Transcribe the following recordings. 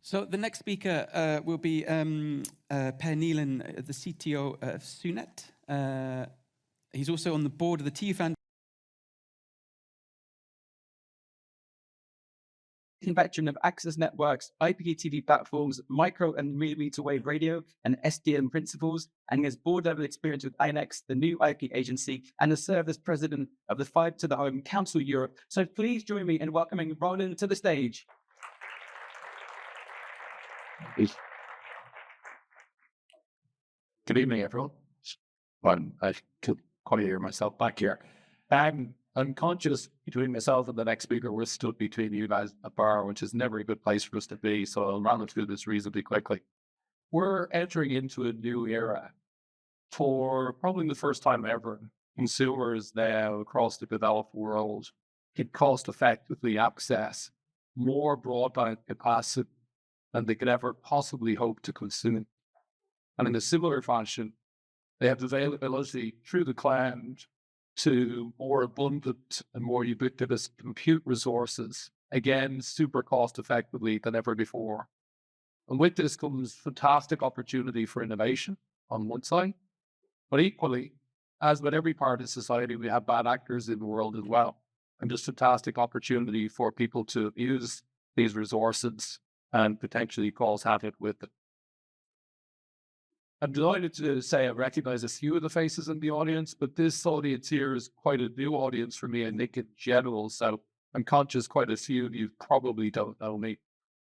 So the next speaker will be Per Neelan, the CTO of Sunet. He's also on the board of the TU Foundation. Veteran of access networks, IPTV platforms, micro and millimeter wave radio, and SDN principles, and he has board-level experience with INX, the new IP agency, and has served as president of the Fiber to the Home Council Europe. So please join me in welcoming Ronan to the stage. Good evening, everyone. I could quite hear myself back here. I'm conscious between myself and the next speaker, we're stood between you guys at bar, which is never a good place for us to be. So I'll run through this reasonably quickly. We're entering into a new era. For probably the first time ever, consumers now across the developed world can cost effectively access more broadband capacity than they could ever possibly hope to consume. And in a similar fashion, they have availability through the cloud to more abundant and more ubiquitous compute resources, again, super cost effectively than ever before. And with this comes fantastic opportunity for innovation on one side, but equally, as with every part of society, we have bad actors in the world as well. And just fantastic opportunity for people to use these resources and potentially cause havoc with them. I'm delighted to say I recognize a few of the faces in the audience, but this audience here is quite a new audience for me, and Nick in general. So I'm conscious quite a few of you probably don't know me.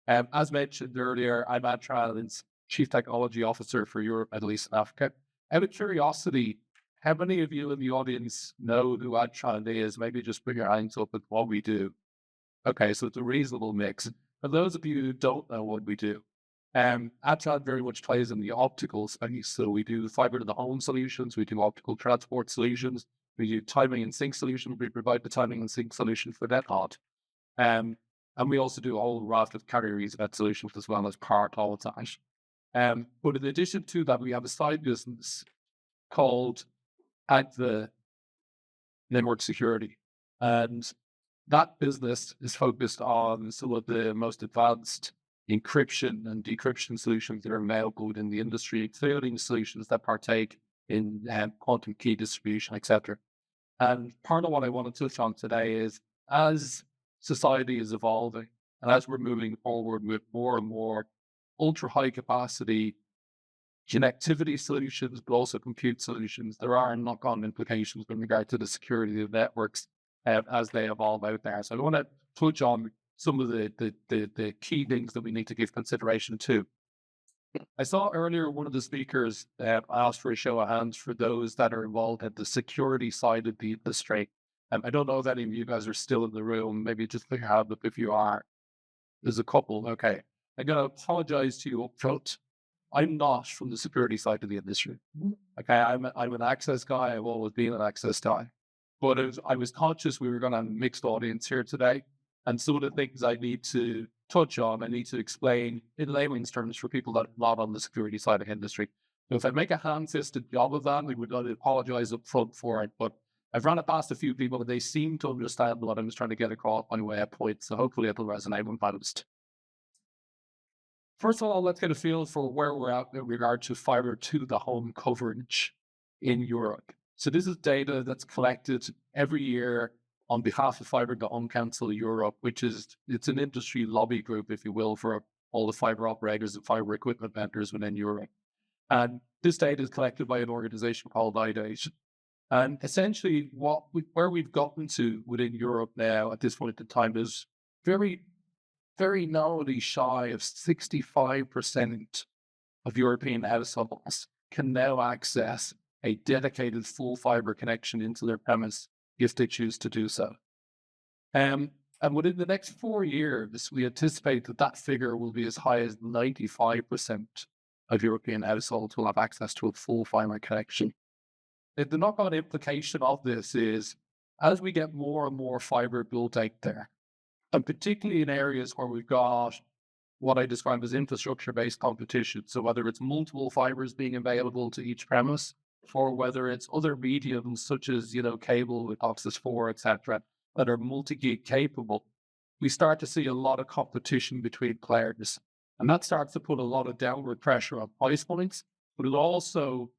As mentioned earlier, I'm Adtran's Chief Technology Officer for Europe, Middle East, and Africa. Out of curiosity, how many of you in the audience know who Adtran is? Maybe just put your hands up at what we do. Okay, so it's a reasonable mix. For those of you who don't know what we do, Adtran very much plays in the optical space. So we do fiber to the home solutions, we do optical transport solutions, we do timing and sync solutions, we provide the timing and sync solution for Netnod. And we also do a whole raft of carrier Ethernet solutions as well as part of that. But in addition to that, we have a side business called Adtran Network Security. And that business is focused on some of the most advanced encryption and decryption solutions that are available within the industry, including solutions that partake in quantum key distribution, etc. And part of what I want to touch on today is, as society is evolving and as we're moving forward with more and more ultra high capacity connectivity solutions, but also compute solutions, there are knock-on implications with regard to the security of networks as they evolve out there. So I want to touch on some of the key things that we need to give consideration to. I saw earlier one of the speakers asked for a show of hands for those that are involved at the security side of the industry. I don't know if any of you guys are still in the room. Maybe just put your hand up if you are. There's a couple. Okay. I'm going to apologize to you up front. I'm not from the security side of the industry. Okay. I'm an access guy. I've always been an access guy. But I was conscious we were going to have a mixed audience here today. And some of the things I need to touch on, I need to explain in layman's terms for people that are not on the security side of the industry. So if I make a hand-fisted job of that, I would apologize up front for it. But I've run it past a few people and they seem to understand what I was trying to get across on the way I point. So hopefully it'll resonate with most. First of all, let's get a feel for where we're at in regard to fiber to the home coverage in Europe. So this is data that's collected every year on behalf of Fiber to the Home Council Europe, it's an industry lobby group, if you will, for all the fiber operators and fiber equipment vendors within Europe. And this data is collected by an organization called IDATE. And essentially where we've gotten to within Europe now at this point in time is very, very narrowly shy of 65% of European households can now access a dedicated full fiber connection into their premise if they choose to do so. And within the next 4 years, we anticipate that figure will be as high as 95% of European households will have access to a full fiber connection. The knock-on implication of this is, as we get more and more fiber built out there, and particularly in areas where we've got what I describe as infrastructure-based competition, so whether it's multiple fibers being available to each premise, or whether it's other mediums such as, cable with DOCSIS 4, etc., that are multi-gig capable, we start to see a lot of competition between players. And that starts to put a lot of downward pressure on price points, but it also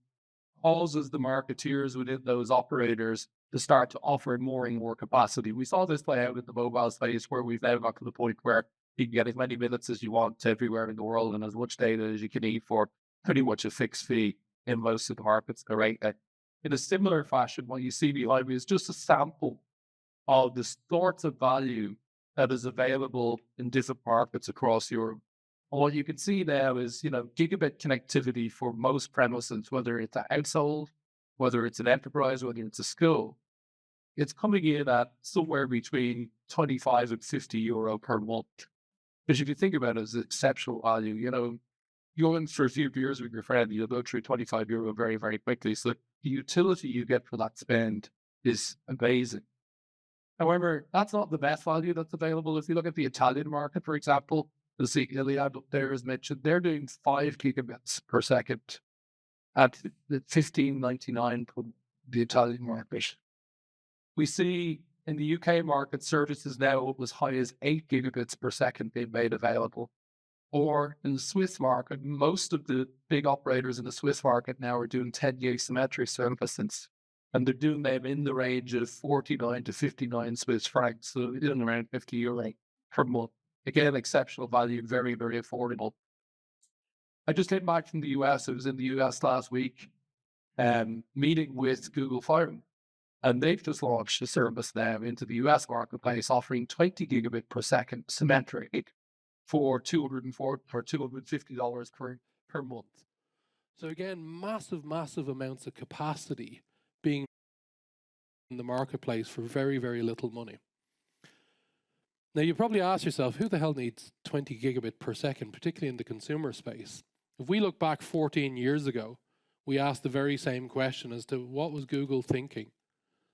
causes the marketeers within those operators to start to offer more and more capacity. We saw this play out in the mobile space, where we've now got to the point where you can get as many minutes as you want everywhere in the world and as much data as you can need for pretty much a fixed fee in most of the markets. Right? In a similar fashion, what you see behind me is just a sample of the sorts of value that is available in different markets across Europe. And what you can see now is, gigabit connectivity for most premises, whether it's a household, whether it's an enterprise, whether it's a school, it's coming in at somewhere between 25 and 50 euro per month. Because if you think about it as exceptional value, you're going for a few beers with your friend, you'll go through 25 euro very, very quickly. So the utility you get for that spend is amazing. However, that's not the best value that's available. If you look at the Italian market, for example, the see Iliad up there is mentioned, they're doing 5 gigabits per second at the 15.99 for the Italian market. We see in the UK market services now as high as 8 gigabits per second being made available. Or in the Swiss market, most of the big operators in the Swiss market now are doing 10 gig symmetric services. And they're doing them in the range of 49 to 59 Swiss francs. So they're doing around 50 euro per month. Again, exceptional value, very, very affordable. I just came back from the US. I was in the US last week, meeting with Google Fiber. And they've just launched a service now into the US marketplace, offering 20 gigabit per second symmetric for $204 or $250 per month. So again, massive amounts of capacity being in the marketplace for very, very little money. Now, you probably ask yourself, who the hell needs 20 gigabit per second, particularly in the consumer space? If we look back 14 years ago, we asked the very same question as to what was Google thinking?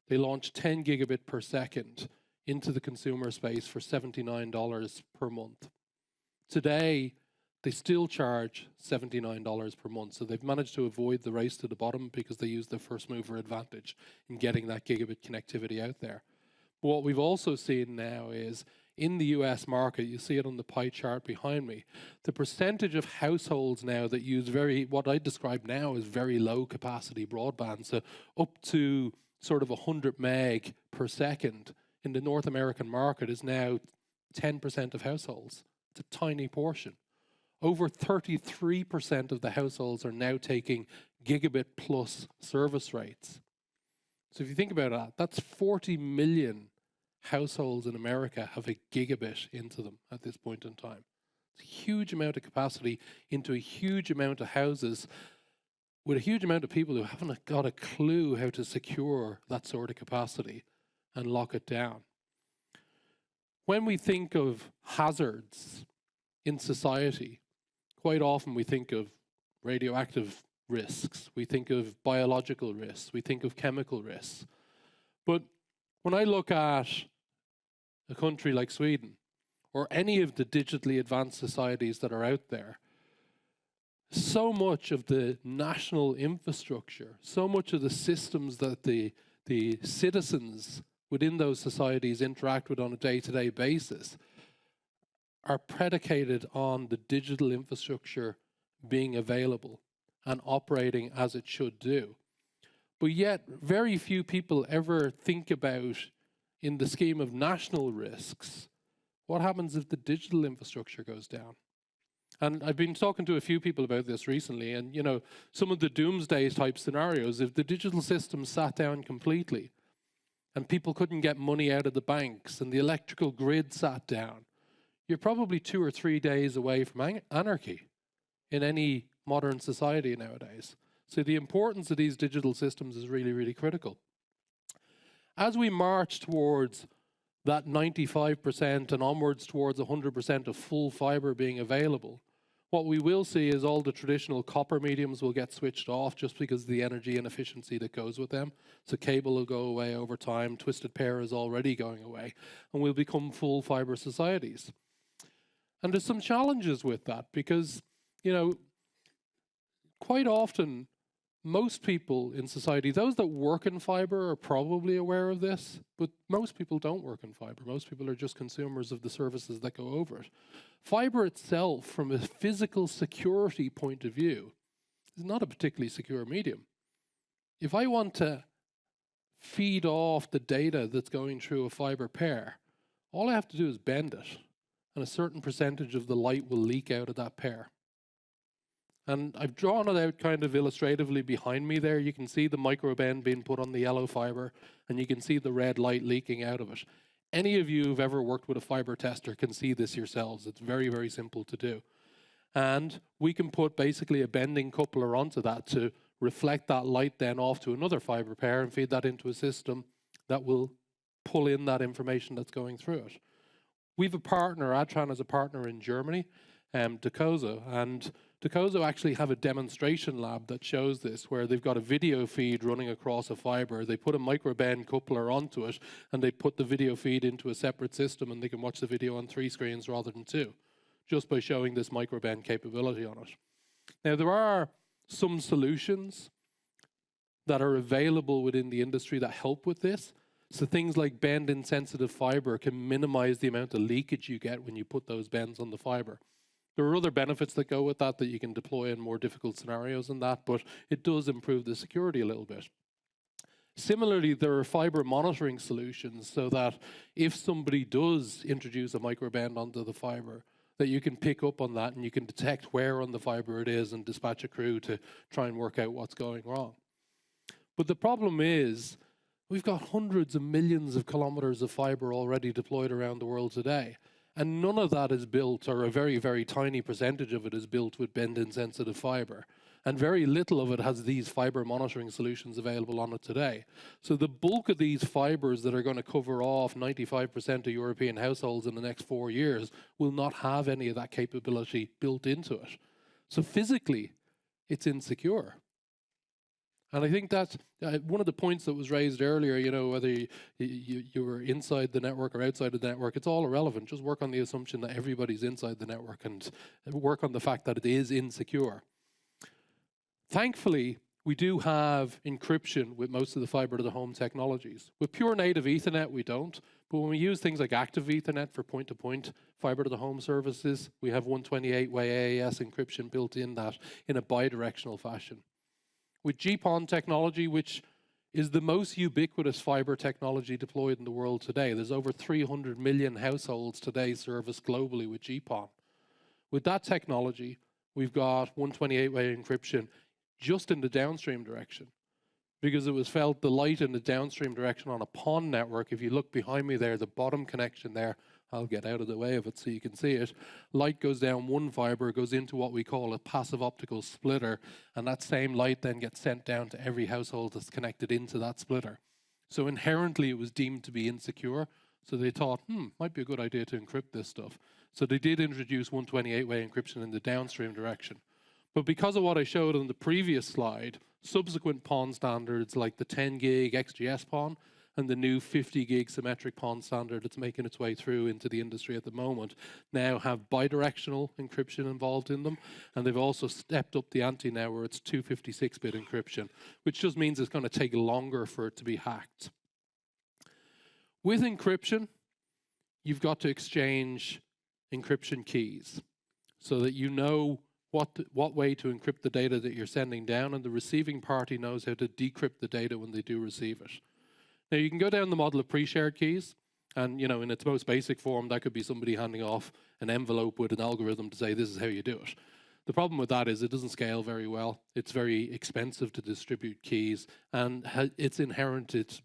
They launched 10 gigabit per second into the consumer space for $79 per month. Today, they still charge $79 per month. So they've managed to avoid the race to the bottom because they use their first mover advantage in getting that gigabit connectivity out there. But what we've also seen now is in the US market, you see it on the pie chart behind me, the percentage of households now that use what I describe now as very low capacity broadband, so up to sort of 100 meg per second in the North American market is now 10% of households. It's a tiny portion. Over 33% of the households are now taking gigabit plus service rates. So if you think about that, that's 40 million households in America have a gigabit into them at this point in time. It's a huge amount of capacity into a huge amount of houses with a huge amount of people who haven't got a clue how to secure that sort of capacity and lock it down. When we think of hazards in society, quite often we think of radioactive risks, we think of biological risks, we think of chemical risks. But when I look at a country like Sweden, or any of the digitally advanced societies that are out there, so much of the national infrastructure, so much of the systems that the citizens within those societies interact with on a day-to-day basis are predicated on the digital infrastructure being available and operating as it should do. But yet, very few people ever think about, in the scheme of national risks, what happens if the digital infrastructure goes down? And I've been talking to a few people about this recently, and some of the doomsday type scenarios, if the digital system sat down completely and people couldn't get money out of the banks and the electrical grid sat down, you're probably 2 or 3 days away from anarchy in any modern society nowadays. So the importance of these digital systems is really, really critical. As we march towards that 95% and onwards towards 100% of full fiber being available, what we will see is all the traditional copper mediums will get switched off just because of the energy and efficiency that goes with them. So cable will go away over time, twisted pair is already going away, and we'll become full fiber societies. And there's some challenges with that because, quite often most people in society, those that work in fiber are probably aware of this, but most people don't work in fiber. Most people are just consumers of the services that go over it. Fiber itself, from a physical security point of view, is not a particularly secure medium. If I want to feed off the data that's going through a fiber pair, all I have to do is bend it, and a certain percentage of the light will leak out of that pair. And I've drawn it out kind of illustratively behind me there. You can see the micro bend being put on the yellow fiber, and you can see the red light leaking out of it. Any of you who've ever worked with a fiber tester can see this yourselves. It's very, very simple to do. And we can put basically a bending coupler onto that to reflect that light then off to another fiber pair and feed that into a system that will pull in that information that's going through it. We have a partner, Adtran is a partner in Germany, Decozo, and Decozo actually have a demonstration lab that shows this, where they've got a video feed running across a fiber. They put a microband coupler onto it, and they put the video feed into a separate system, and they can watch the video on 3 screens rather than 2, just by showing this microband capability on it. Now, there are some solutions that are available within the industry that help with this. So things like bend-insensitive fiber can minimize the amount of leakage you get when you put those bends on the fiber. There are other benefits that go with that you can deploy in more difficult scenarios than that, but it does improve the security a little bit. Similarly, there are fiber monitoring solutions so that if somebody does introduce a microband onto the fiber, that you can pick up on that and you can detect where on the fiber it is and dispatch a crew to try and work out what's going wrong. But the problem is, we've got hundreds of millions of kilometers of fiber already deployed around the world today. And none of that is built, or a very, very tiny percentage of it is built with bend-insensitive fiber. And very little of it has these fiber monitoring solutions available on it today. So the bulk of these fibers that are going to cover off 95% of European households in the next 4 years will not have any of that capability built into it. So physically, it's insecure. And I think that's one of the points that was raised earlier, you know, whether you were inside the network or outside of the network, it's all irrelevant. Just work on the assumption that everybody's inside the network and work on the fact that it is insecure. Thankfully, we do have encryption with most of the fiber to the home technologies. With pure native Ethernet, we don't. But when we use things like active Ethernet for point-to-point fiber to the home services, we have 128-way AES encryption built in that in a bidirectional fashion. With GPON technology, which is the most ubiquitous fiber technology deployed in the world today. There's over 300 million households today serviced globally with GPON. With that technology, we've got 128-way encryption just in the downstream direction, because it was felt the light in the downstream direction on a PON network, if you look behind me there, the bottom connection there, I'll get out of the way of it so you can see it. Light goes down one fiber, goes into what we call a passive optical splitter, and that same light then gets sent down to every household that's connected into that splitter. So inherently it was deemed to be insecure, so they thought, might be a good idea to encrypt this stuff. So they did introduce 128-way encryption in the downstream direction. But because of what I showed on the previous slide, subsequent PON standards like the 10 gig XGS PON and the new 50 gig symmetric PON standard that's making its way through into the industry at the moment now have bidirectional encryption involved in them, and they've also stepped up the ante now where it's 256-bit encryption, which just means it's going to take longer for it to be hacked. With encryption, you've got to exchange encryption keys so that you know what way to encrypt the data that you're sending down, and the receiving party knows how to decrypt the data when they do receive it. Now, you can go down the model of pre-shared keys, and you know, in its most basic form, that could be somebody handing off an envelope with an algorithm to say, this is how you do it. The problem with that is it doesn't scale very well. It's very expensive to distribute keys, and it's inherent, it's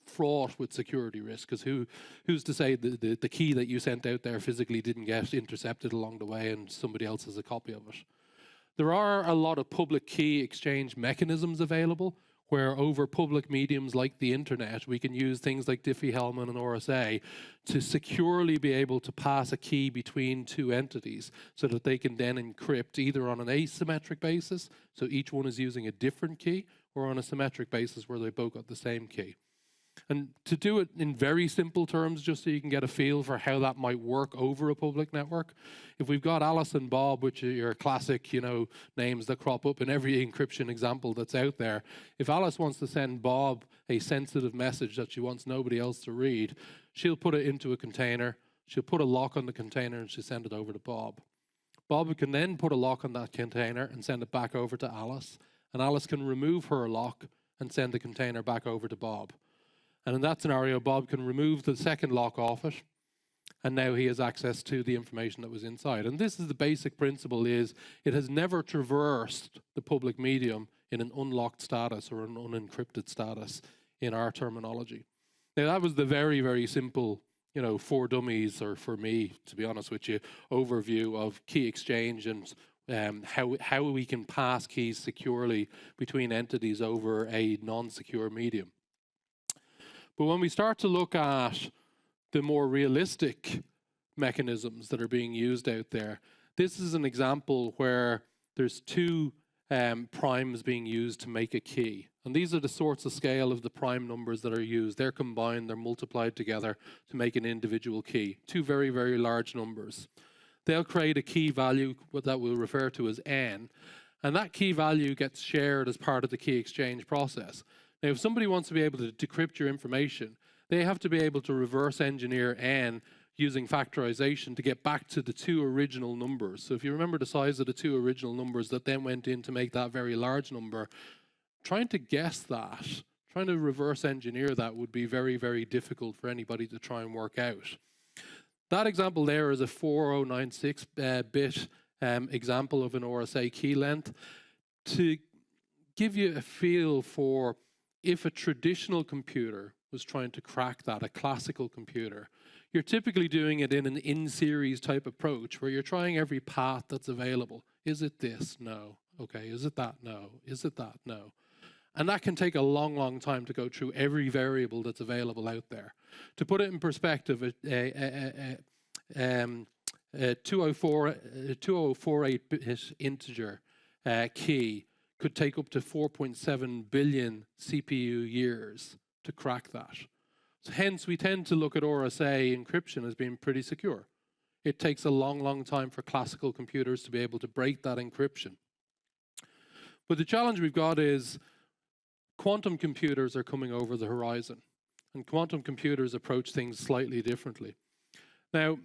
fraught with security risk, because who's to say the key that you sent out there physically didn't get intercepted along the way and somebody else has a copy of it. There are a lot of public key exchange mechanisms available, where over public mediums like the internet, we can use things like Diffie-Hellman and RSA to securely be able to pass a key between two entities so that they can then encrypt either on an asymmetric basis, so each one is using a different key, or on a symmetric basis where they both got the same key. And to do it in very simple terms, just so you can get a feel for how that might work over a public network, if we've got Alice and Bob, which are your classic, names that crop up in every encryption example that's out there, if Alice wants to send Bob a sensitive message that she wants nobody else to read, she'll put it into a container, she'll put a lock on the container, and she'll send it over to Bob. Bob can then put a lock on that container and send it back over to Alice, and Alice can remove her lock and send the container back over to Bob. And in that scenario, Bob can remove the second lock off it, and now he has access to the information that was inside. And this is the basic principle: is it has never traversed the public medium in an unlocked status or an unencrypted status in our terminology. Now, that was the very, very simple, for dummies, or for me, to be honest with you, overview of key exchange and how we can pass keys securely between entities over a non-secure medium. But when we start to look at the more realistic mechanisms that are being used out there, this is an example where there's two primes being used to make a key. And these are the sorts of scale of the prime numbers that are used. They're combined, they're multiplied together to make an individual key. Two very, very large numbers. They'll create a key value that we'll refer to as n, and that key value gets shared as part of the key exchange process. Now, if somebody wants to be able to decrypt your information, they have to be able to reverse engineer n using factorization to get back to the two original numbers. So if you remember the size of the two original numbers that then went in to make that very large number, trying to guess that, trying to reverse engineer that would be very, very difficult for anybody to try and work out. That example there is a 4096-bit example of an RSA key length. To give you a feel for if a traditional computer was trying to crack that, a classical computer, you're typically doing it in an in-series type approach where you're trying every path that's available. Is it this? No. Okay. Is it that? No. Is it that? No. And that can take a long, long time to go through every variable that's available out there. To put it in perspective, a 2048-bit integer key could take up to 4.7 billion CPU years to crack that. So hence, we tend to look at RSA encryption as being pretty secure. It takes a long, long time for classical computers to be able to break that encryption. But the challenge we've got is quantum computers are coming over the horizon, and quantum computers approach things slightly differently. Now,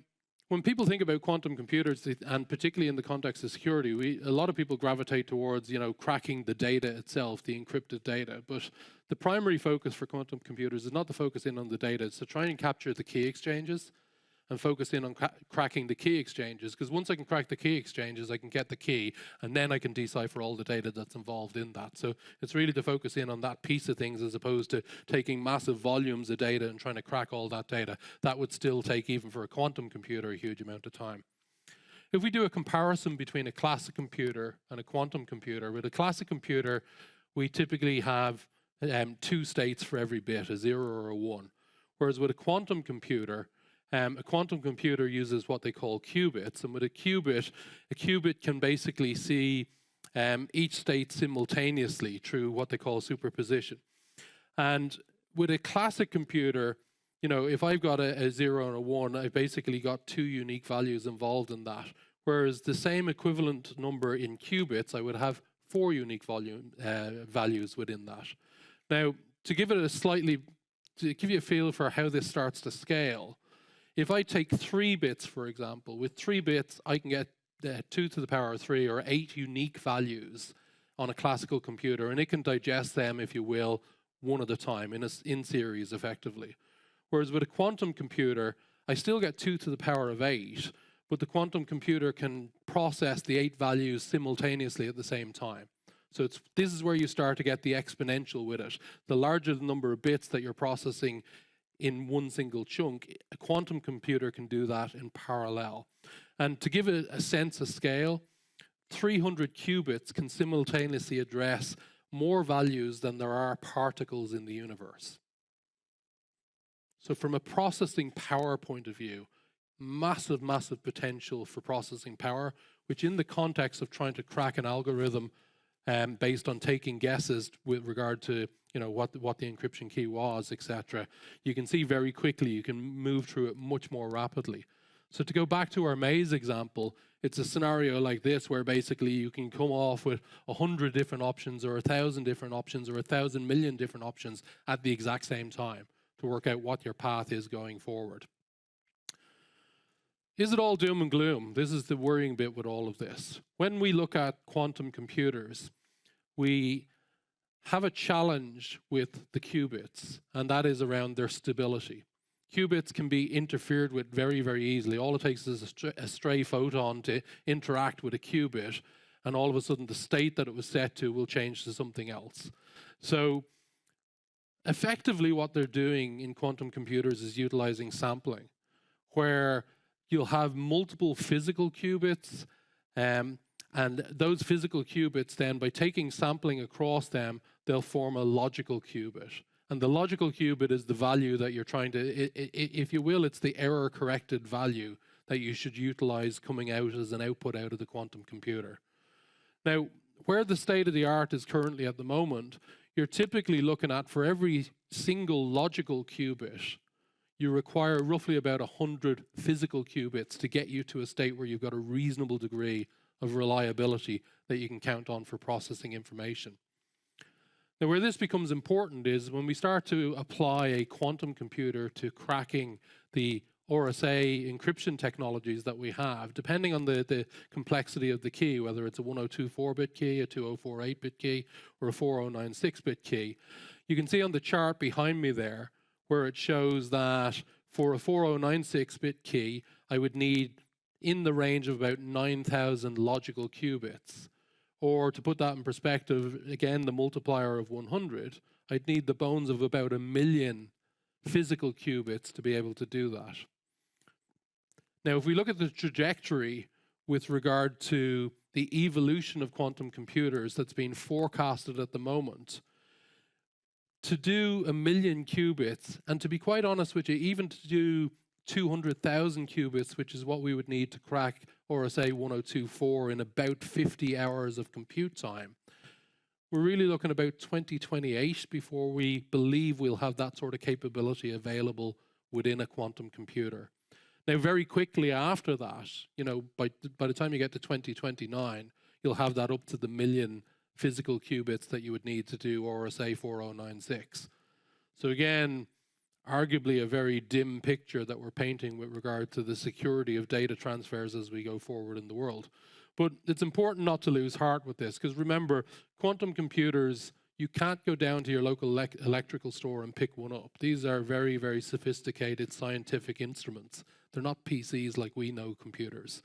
when people think about quantum computers, and particularly in the context of security, a lot of people gravitate towards, cracking the data itself, the encrypted data. But the primary focus for quantum computers is not to focus in on the data. It's to try and capture the key exchanges and focus in on cracking the key exchanges. Because once I can crack the key exchanges, I can get the key, and then I can decipher all the data that's involved in that. So it's really to focus in on that piece of things as opposed to taking massive volumes of data and trying to crack all that data. That would still take, even for a quantum computer, a huge amount of time. If we do a comparison between a classic computer and a quantum computer, with a classic computer, we typically have two states for every bit, a 0 or a 1. Whereas with a quantum computer uses what they call qubits, and with a qubit can basically see each state simultaneously through what they call superposition. And with a classic computer, if I've got a 0 and a 1, I've basically got two unique values involved in that. Whereas the same equivalent number in qubits, I would have 4 unique values within that. Now, to give you a feel for how this starts to scale, if I take 3 bits, for example, with 3 bits, I can get 2 to the power of 3 or 8 unique values on a classical computer, and it can digest them, if you will, one at a time in series, effectively. Whereas with a quantum computer, I still get 2 to the power of 8, but the quantum computer can process the 8 values simultaneously at the same time. So this is where you start to get the exponential with it. The larger the number of bits that you're processing in one single chunk, a quantum computer can do that in parallel. And to give it a sense of scale, 300 qubits can simultaneously address more values than there are particles in the universe. So from a processing power point of view, massive, massive potential for processing power, which in the context of trying to crack an algorithm based on taking guesses with regard to what the encryption key was, etc., you can see very quickly you can move through it much more rapidly. So to go back to our maze example, it's a scenario like this where basically you can come off with 100 different options or 1,000 different options or 1,000 million different options at the exact same time to work out what your path is going forward. Is it all doom and gloom? This is the worrying bit with all of this. When we look at quantum computers, we have a challenge with the qubits, and that is around their stability. Qubits can be interfered with very, very easily. All it takes is a stray photon to interact with a qubit, and all of a sudden the state that it was set to will change to something else. So effectively what they're doing in quantum computers is utilizing sampling, where you'll have multiple physical qubits, and those physical qubits then, by taking sampling across them, they'll form a logical qubit. And the logical qubit is the value that you're trying to, if you will, it's the error-corrected value that you should utilize coming out as an output out of the quantum computer. Now, where the state of the art is currently at the moment, you're typically looking at, for every single logical qubit, you require roughly about 100 physical qubits to get you to a state where you've got a reasonable degree of reliability that you can count on for processing information. Now, where this becomes important is when we start to apply a quantum computer to cracking the RSA encryption technologies that we have, depending on the complexity of the key, whether it's a 1024-bit key, a 2048-bit key, or a 4096-bit key. You can see on the chart behind me there where it shows that for a 4096-bit key, I would need in the range of about 9,000 logical qubits. Or to put that in perspective, again, the multiplier of 100, I'd need the bones of about 1 million physical qubits to be able to do that. Now, if we look at the trajectory with regard to the evolution of quantum computers that's being forecasted at the moment, to do 1 million qubits, and to be quite honest with you, even to do 200,000 qubits, which is what we would need to crack RSA 1024 in about 50 hours of compute time, we're really looking about 2028 before we believe we'll have that sort of capability available within a quantum computer. Now, very quickly after that, by the time you get to 2029, you'll have that up to the 1 million physical qubits that you would need to do RSA 4096. So again, arguably a very dim picture that we're painting with regard to the security of data transfers as we go forward in the world. But it's important not to lose heart with this, because remember, quantum computers, you can't go down to your local electrical store and pick one up. These are very, very sophisticated scientific instruments. They're not PCs like we know computers.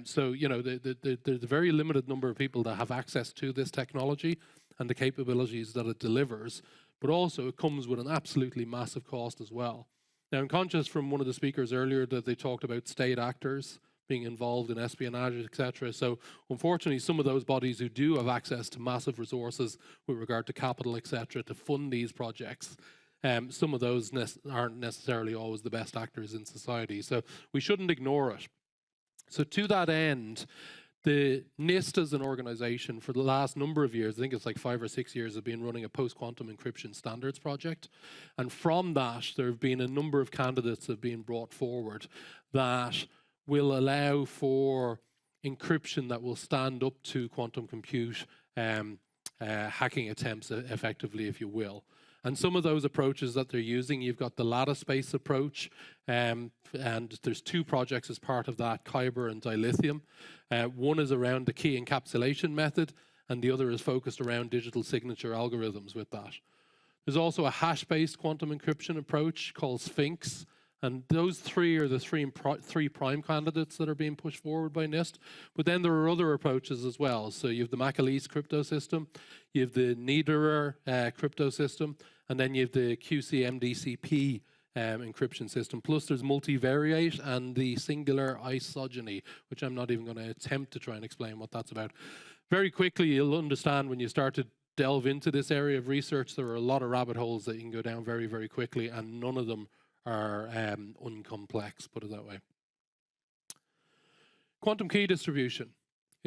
So, there's a very limited number of people that have access to this technology and the capabilities that it delivers, but also it comes with an absolutely massive cost as well. Now, I'm conscious from one of the speakers earlier that they talked about state actors being involved in espionage, etc. So unfortunately, some of those bodies who do have access to massive resources with regard to capital, etc., to fund these projects, some of those aren't necessarily always the best actors in society. So we shouldn't ignore it. So to that end, the NIST as an organization for the last number of years, I think it's like 5 or 6 years, have been running a post-quantum encryption standards project. And from that, there have been a number of candidates that have been brought forward that will allow for encryption that will stand up to quantum compute hacking attempts effectively, if you will. And some of those approaches that they're using, you've got the lattice-based approach, and there's 2 projects as part of that, Kyber and dilithium. One is around the key encapsulation method, and the other is focused around digital signature algorithms with that. There's also a hash-based quantum encryption approach called Sphinx, and those 3 are the 3 prime candidates that are being pushed forward by NIST. But then there are other approaches as well. So you have the Macaleese crypto system, you have the Niederer crypto system, and then you have the QCMDCP encryption system. Plus there's multivariate and the singular isogeny, which I'm not even going to attempt to try and explain what that's about. Very quickly, you'll understand when you start to delve into this area of research, there are a lot of rabbit holes that you can go down very, very quickly, and none of them are uncomplex, put it that way. Quantum key distribution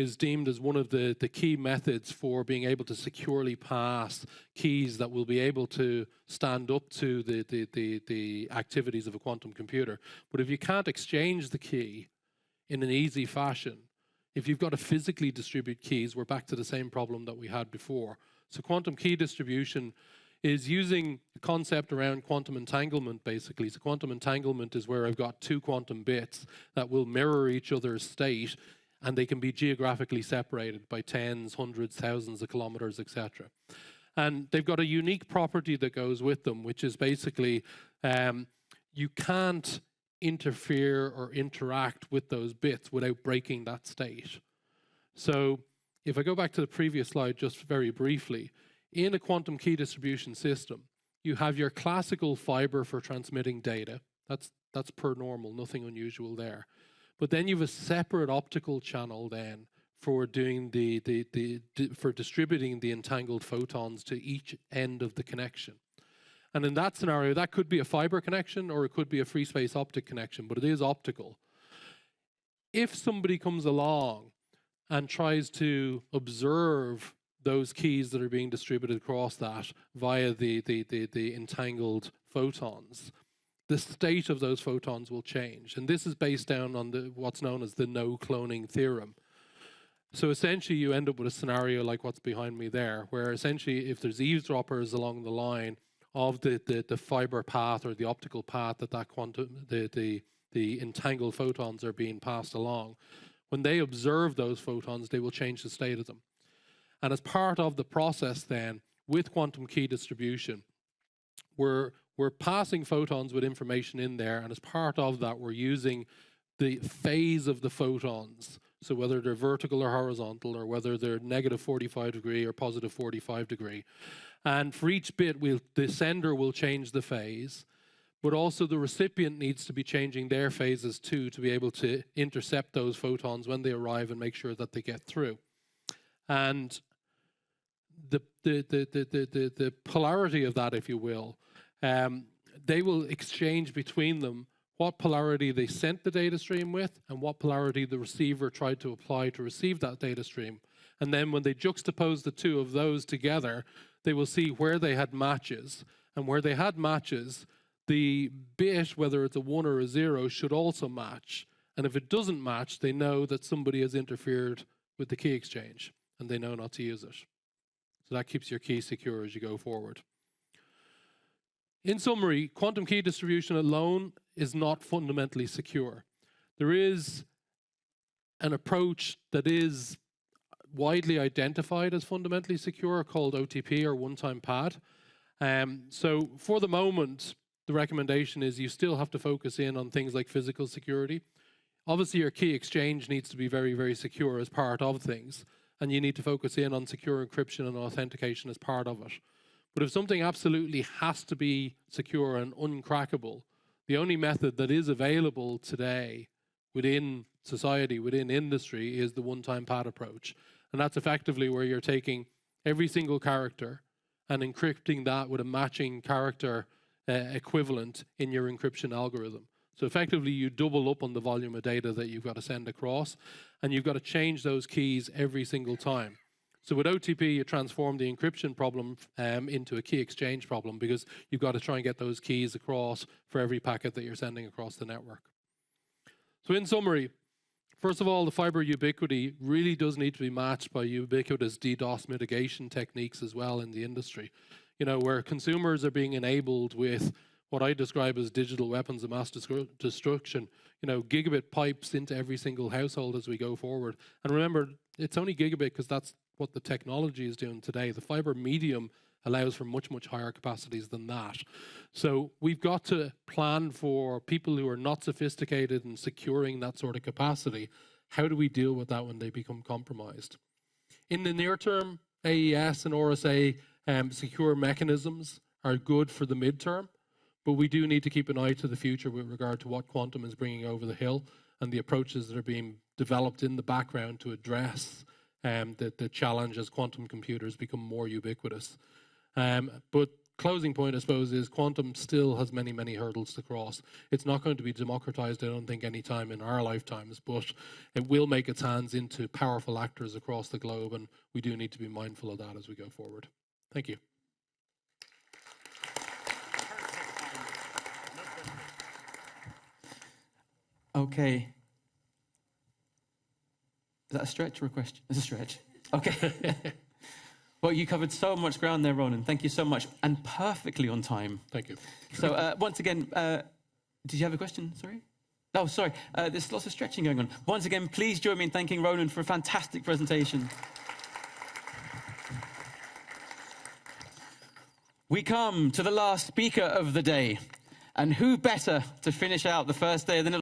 is deemed as one of the key methods for being able to securely pass keys that will be able to stand up to the activities of a quantum computer. But if you can't exchange the key in an easy fashion, if you've got to physically distribute keys, we're back to the same problem that we had before. So quantum key distribution is using the concept around quantum entanglement, basically. So quantum entanglement is where I've got two quantum bits that will mirror each other's state, and they can be geographically separated by tens, hundreds, thousands of kilometers, etc. And they've got a unique property that goes with them, which is basically you can't interfere or interact with those bits without breaking that state. So if I go back to the previous slide just very briefly, in a quantum key distribution system, you have your classical fiber for transmitting data. That's per normal, nothing unusual there. But then you have a separate optical channel then for doing for distributing the entangled photons to each end of the connection. And in that scenario, that could be a fiber connection or it could be a free space optic connection, but it is optical. If somebody comes along and tries to observe those keys that are being distributed across that via the entangled photons, the state of those photons will change. And this is based down on what's known as the no cloning theorem. So essentially you end up with a scenario like what's behind me there, where essentially if there's eavesdroppers along the line of the fiber path or the optical path that quantum, the entangled photons are being passed along, when they observe those photons, they will change the state of them. And as part of the process then, with quantum key distribution, we're passing photons with information in there, and as part of that, we're using the phase of the photons. So whether they're vertical or horizontal, or whether they're negative 45 degree or positive 45 degree. And for each bit, the sender will change the phase, but also the recipient needs to be changing their phases too to be able to intercept those photons when they arrive and make sure that they get through. And the polarity of that, if you will, they will exchange between them what polarity they sent the data stream with and what polarity the receiver tried to apply to receive that data stream. And then when they juxtapose the two of those together, they will see where they had matches. And where they had matches, the bit, whether it's a 1 or a 0, should also match. And if it doesn't match, they know that somebody has interfered with the key exchange and they know not to use it. So that keeps your key secure as you go forward. In summary, quantum key distribution alone is not fundamentally secure. There is an approach that is widely identified as fundamentally secure called OTP, or one-time pad. So for the moment, the recommendation is you still have to focus in on things like physical security. Obviously, your key exchange needs to be very, very secure as part of things, and you need to focus in on secure encryption and authentication as part of it. But if something absolutely has to be secure and uncrackable, the only method that is available today within society, within industry, is the one-time pad approach. And that's effectively where you're taking every single character and encrypting that with a matching character equivalent in your encryption algorithm. So effectively, you double up on the volume of data that you've got to send across, and you've got to change those keys every single time. So with OTP, you transform the encryption problem into a key exchange problem, because you've got to try and get those keys across for every packet that you're sending across the network. So in summary, first of all, the fiber ubiquity really does need to be matched by ubiquitous DDoS mitigation techniques as well in the industry. You know, where consumers are being enabled with what I describe as digital weapons of mass destruction, you know, gigabit pipes into every single household as we go forward. And remember, it's only gigabit because that's what the technology is doing today. The fiber medium allows for much, much higher capacities than that. So we've got to plan for people who are not sophisticated in securing that sort of capacity. How do we deal with that when they become compromised? In the near term, AES and RSA secure mechanisms are good for the midterm, but we do need to keep an eye to the future with regard to what quantum is bringing over the hill and the approaches that are being developed in the background to address the challenge as quantum computers become more ubiquitous. But closing point, I suppose, is quantum still has many, many hurdles to cross. It's not going to be democratized, I don't think, any time in our lifetimes, but it will make its hands into powerful actors across the globe, and we do need to be mindful of that as we go forward. Thank you. Okay. Is that a stretch or a question? It's a stretch. Okay. Well, you covered so much ground there, Ronan. Thank you so much. And perfectly on time. Thank you. So once again, did you have a question? Sorry? Oh, sorry. There's lots of stretching going on. Once again, please join me in thanking Ronan for a fantastic presentation. We come to the last speaker of the day. And who better to finish out the first day of the